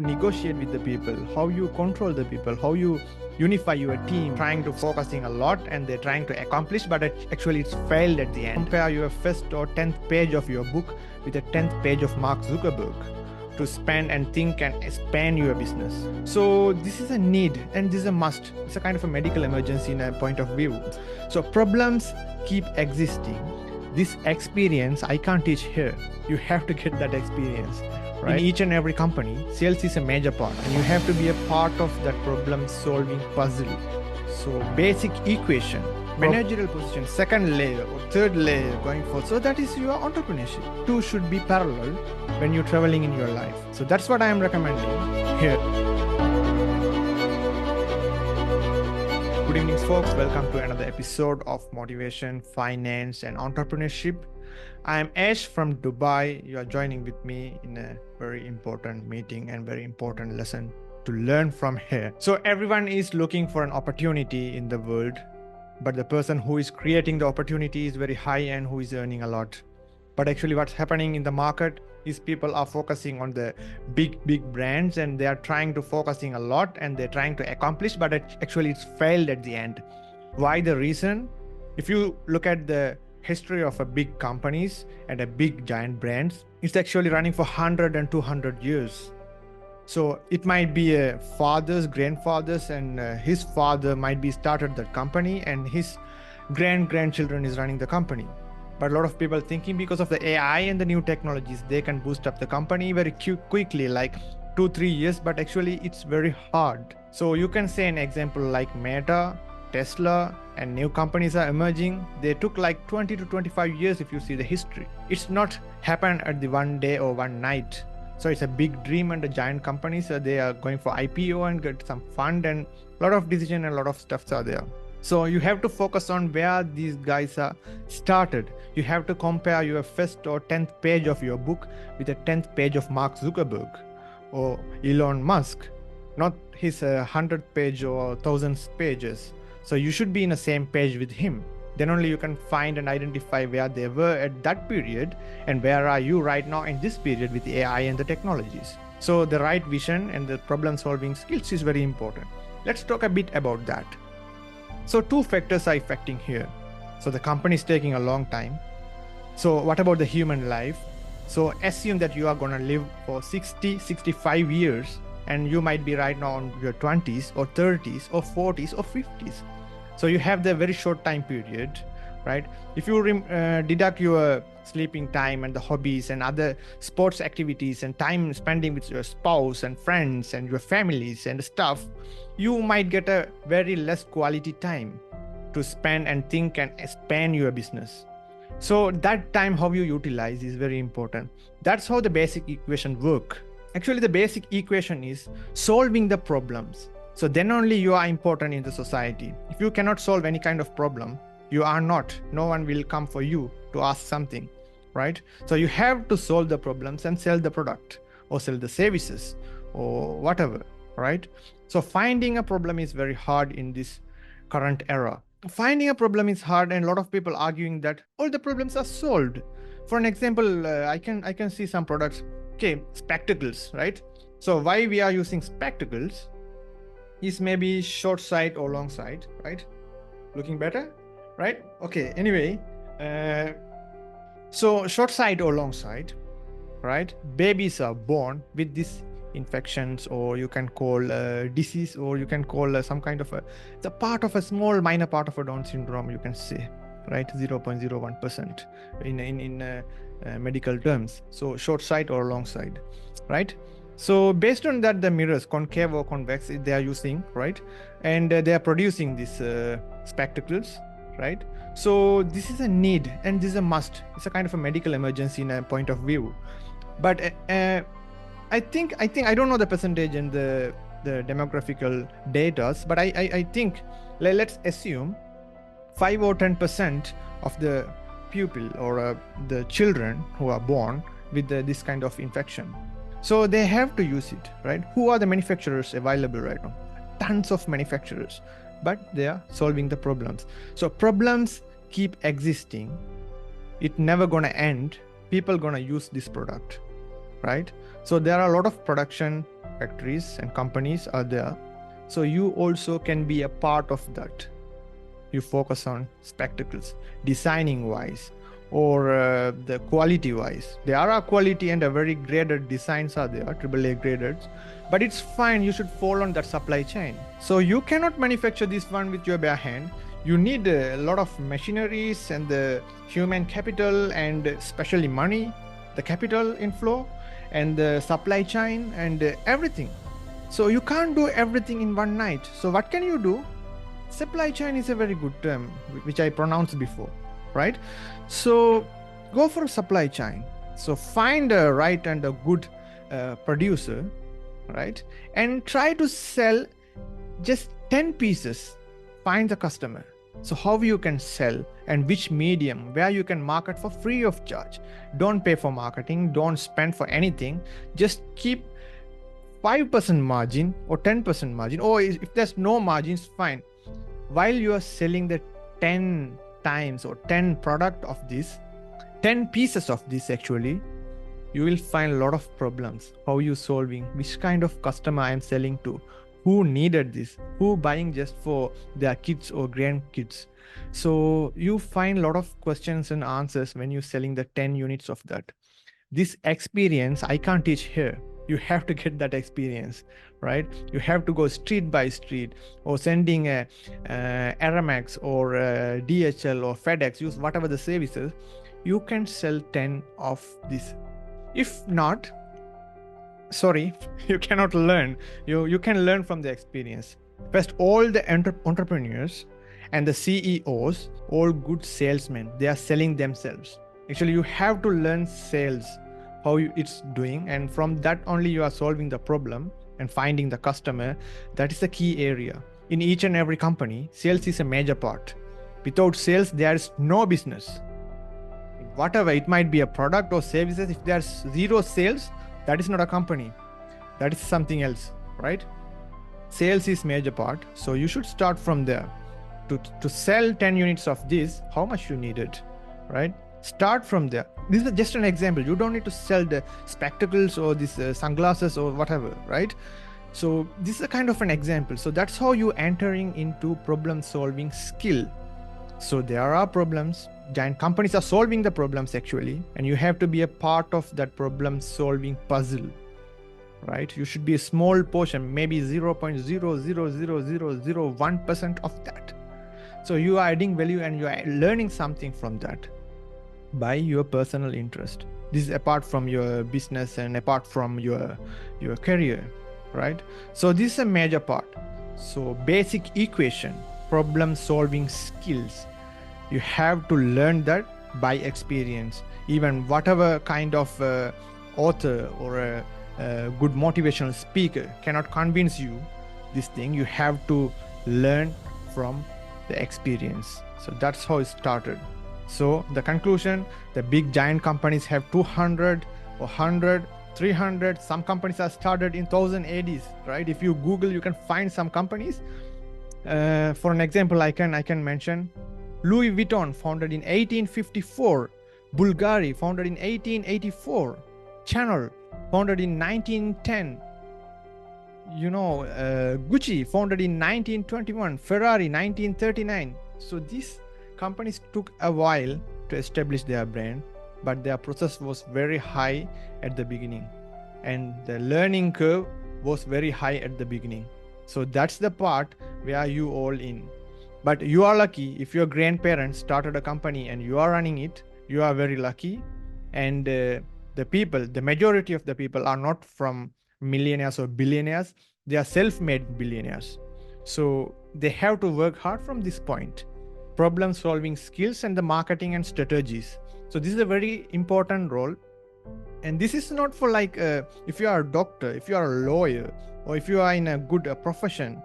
negotiate with the people, how you control the people, how you unify your team, trying to focusing a lot and they're trying to accomplish, but actually it's failed at the end. Compare your first or 10th page of your book with the 10th page of Mark Zuckerberg to spend and think and expand your business. So this is a need and this is a must. It's a kind of a medical emergency in a point of view. So problems keep existing. This experience I can't teach here. You have to get that experience. Right? In each and every company, sales is a major part and you have to be a part of that problem solving puzzle. So basic equation, managerial position, second layer or third layer going forward. So that is your entrepreneurship. Two should be parallel when you're traveling in your life. So that's what I am recommending here. Good evening, folks. Welcome to another episode of Motivation, Finance, and Entrepreneurship. I am Ash from Dubai. You are joining with me in a very important meeting and very important lesson to learn from here. So everyone is looking for an opportunity in the world, but the person who is creating the opportunity is very high and who is earning a lot. But actually what's happening in the market is people are focusing on the big brands and they are trying to focusing a lot and they're trying to accomplish, but actually it's failed at the end. Why the reason? If you look at the history of a big companies and a big giant brands, it's actually running for 100 and 200 years. So it might be a father's grandfathers and his father might be started that company and his grandchildren is running the company. But a lot of people thinking because of the AI and the new technologies, they can boost up the company very quickly, like 2-3 years, but actually it's very hard. So you can say an example like Meta, Tesla, and new companies are emerging. They took like 20 to 25 years if you see the history. It's not happened at the one day or one night. So it's a big dream and the giant companies, they are going for IPO and get some fund and a lot of decision and a lot of stuffs are there. So you have to focus on where these guys are started. You have to compare your first or 10th page of your book with the 10th page of Mark Zuckerberg or Elon Musk, not his 100th page or 1000th pages. So you should be in the same page with him. Then only you can find and identify where they were at that period and where are you right now in this period with the AI and the technologies. So the right vision and the problem solving skills is very important. Let's talk a bit about that. So two factors are affecting here. So the company is taking a long time. So what about the human life? So assume that you are going to live for 60, 65 years and you might be right now in your 20s or 30s or 40s or 50s. So you have the very short time period, right? If you deduct your sleeping time and the hobbies and other sports activities and time spending with your spouse and friends and your families and stuff, you might get a very less quality time to spend and think and expand your business. So that time, how you utilize is very important. That's how the basic equation work. Actually, the basic equation is solving the problems. So then only you are important in the society. If you cannot solve any kind of problem, you are not. No one will come for you to ask something, right? So you have to solve the problems and sell the product or sell the services or whatever, right? So finding a problem is very hard in this current era. Finding a problem is hard and a lot of people arguing that all the problems are solved. For an example, I can see some products. Okay, spectacles, right? So why we are using spectacles is maybe short sight or long sight, right? Looking better, right? Okay, anyway, so short sight or long sight, right? Babies are born with these infections, or you can call disease, or you can call some kind of it's a part of a small minor part of a Down syndrome, you can say, right? 0.01% in medical terms. So short sight or long sight, right? So based on that, the mirrors, concave or convex, they are using, right? And they are producing these spectacles, right? So this is a need and this is a must. It's a kind of a medical emergency in a point of view. But I think I don't know the percentage and the demographical data, but I think let's assume 5 or 10% of the pupil or the children who are born with this kind of infection. So they have to use it, right? Who are the manufacturers available right now? Tons of manufacturers, but they are solving the problems. So problems keep existing. It never gonna end. People gonna use this product, right? So there are a lot of production factories and companies are there. So you also can be a part of that. You focus on spectacles, designing wise, or the quality wise. There are quality and a very graded designs are there, AAA graded, but it's fine. You should follow on that supply chain. So you cannot manufacture this one with your bare hand. You need a lot of machineries and the human capital and especially money, the capital inflow and the supply chain and everything. So you can't do everything in one night. So what can you do? Supply chain is a very good term, which I pronounced before, right? So go for a supply chain. So find a right and a good producer, right? And try to sell just 10 pieces. Find the customer. So how you can sell and which medium, where you can market for free of charge. Don't pay for marketing, don't spend for anything. Just keep 5% margin or 10% margin, or if there's no margins, fine. While you are selling the 10 times or 10 product of this, 10 pieces of this actually, you will find a lot of problems. How you solving, which kind of customer I am selling to, who needed this, who buying just for their kids or grandkids. So you find a lot of questions and answers when you're selling the 10 units of that. This experience I can't teach here. You have to get that experience, right? You have to go street by street, or sending a Aramex or DHL or FedEx, use whatever the services. You can sell 10 of this. If not, sorry, you cannot learn. You can learn from the experience. First, all the entrepreneurs and the CEOs, all good salesmen, they are selling themselves. Actually, you have to learn sales, how it's doing, and from that only you are solving the problem and finding the customer. That is the key area. In each and every company, sales is a major part. Without sales, there is no business. Whatever, it might be a product or services, if there's zero sales, that is not a company. That is something else, right? Sales is major part. So you should start from there. To sell 10 units of this, how much you need it, right? Start from there. This is just an example. You don't need to sell the spectacles or these sunglasses or whatever, right? So this is a kind of an example. So that's how you entering into problem solving skill. So there are problems. Giant companies are solving the problems actually, and you have to be a part of that problem solving puzzle, right? You should be a small portion, maybe 0.0000001% of that. So you are adding value and you are learning something from that by your personal interest. This is apart from your business and apart from your career, right? So this is a major part. So basic equation, problem solving skills, you have to learn that by experience. Even whatever kind of author or a good motivational speaker cannot convince you this thing. You have to learn from the experience. So that's how it started. So the conclusion, the big giant companies have 200 or 100, 300. Some companies are started in 1000 ADs, right? If you Google, you can find some companies. For an example, I can mention Louis Vuitton, founded in 1854. Bulgari, founded in 1884. Chanel, founded in 1910. Gucci, founded in 1921. Ferrari, 1939. So these companies took a while to establish their brand, but their process was very high at the beginning, and the learning curve was very high at the beginning. So that's the part where you all in. But you are lucky if your grandparents started a company and you are running it. You are very lucky. And the majority of the people are not from millionaires or billionaires. They are self-made billionaires. So they have to work hard from this point. Problem solving skills and the marketing and strategies. So this is a very important role. And this is not for if you are a doctor, if you are a lawyer, or if you are in a good profession.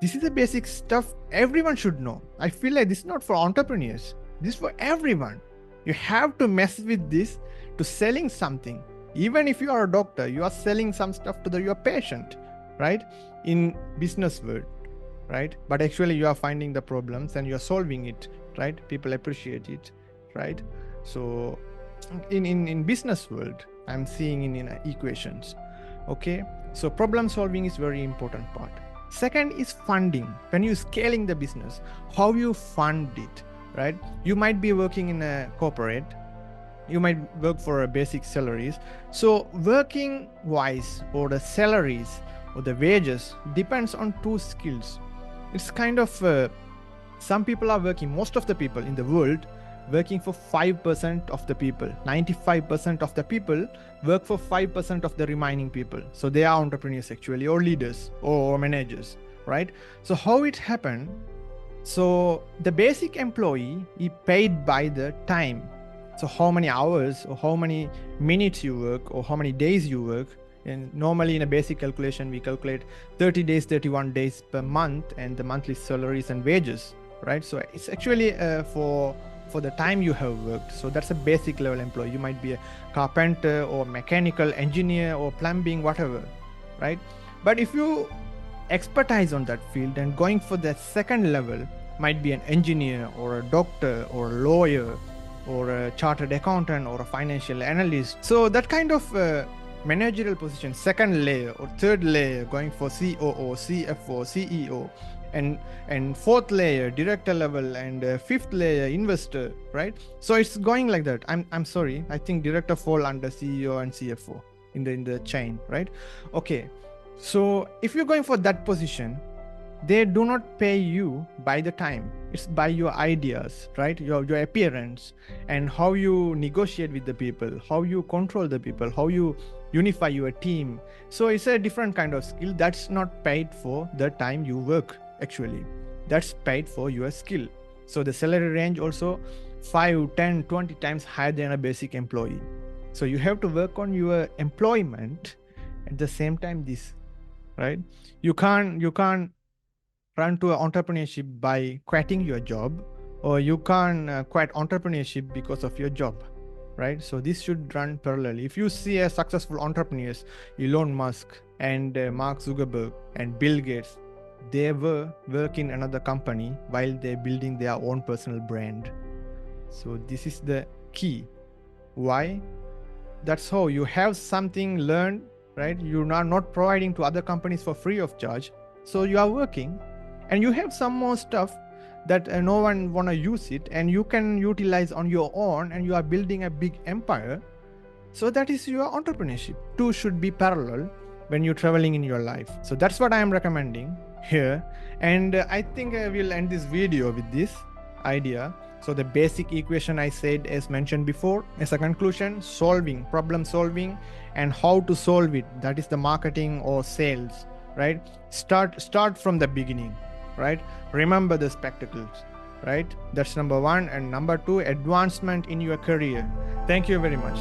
This is the basic stuff everyone should know. I feel like this is not for entrepreneurs. This is for everyone. You have to mess with this to selling something. Even if you are a doctor, you are selling some stuff to your patient, right? In business world, right? But actually you are finding the problems and you are solving it, right? People appreciate it, right? So in business world, I'm seeing in equations. Okay, so problem solving is very important part. Second is funding. When you scaling the business, how you fund it, right? You might be working in a corporate, you might work for a basic salaries. So working wise, or the salaries or the wages depends on two skills. It's kind of some people are working, most of the people in the world working for 5% of the people. 95% of the people work for 5% of the remaining people. So they are entrepreneurs actually, or leaders or managers, right? So how it happened? So the basic employee is paid by the time. So how many hours or how many minutes you work or how many days you work. And normally in a basic calculation, we calculate 30 days, 31 days per month, and the monthly salaries and wages, right? So it's actually for the time you have worked. So that's a basic level employee. You might be a carpenter or mechanical engineer or plumbing, whatever, right? But if you expertise on that field and going for the second level, might be an engineer or a doctor or a lawyer or a chartered accountant or a financial analyst. So that kind of managerial position, second layer or third layer, going for COO, CFO, CEO, and fourth layer director level, and fifth layer investor, right? So it's going like that. I'm sorry, I think director fall under CEO and CFO in the chain, right? Okay, so if you're going for that position, they do not pay you by the time, it's by your ideas, right? Your appearance and how you negotiate with the people, how you control the people, how you unify your team. So it's a different kind of skill that's not paid for the time you work. Actually, that's paid for your skill. So the salary range also 5, 10, 20 times higher than a basic employee. So you have to work on your employment at the same time this, right? You can't run to entrepreneurship by quitting your job, or you can't quit entrepreneurship because of your job, right? So this should run parallel. If you see a successful entrepreneurs, Elon Musk and Mark Zuckerberg and Bill Gates, they were working in another company while they're building their own personal brand. So this is the key. Why? That's how you have something learned, right? You're not providing to other companies for free of charge. So you are working and you have some more stuff that no one want to use it, and you can utilize on your own, and you are building a big empire. So that is your entrepreneurship. Two should be parallel when you're traveling in your life. So that's what I am recommending here. And I think I will end this video with this idea. So the basic equation I said, as mentioned before, as a conclusion, solving, problem solving, and how to solve it. That is the marketing or sales, right? Start from the beginning, right? Remember the spectacles, right? That's number one. And number two, advancement in your career. Thank you very much.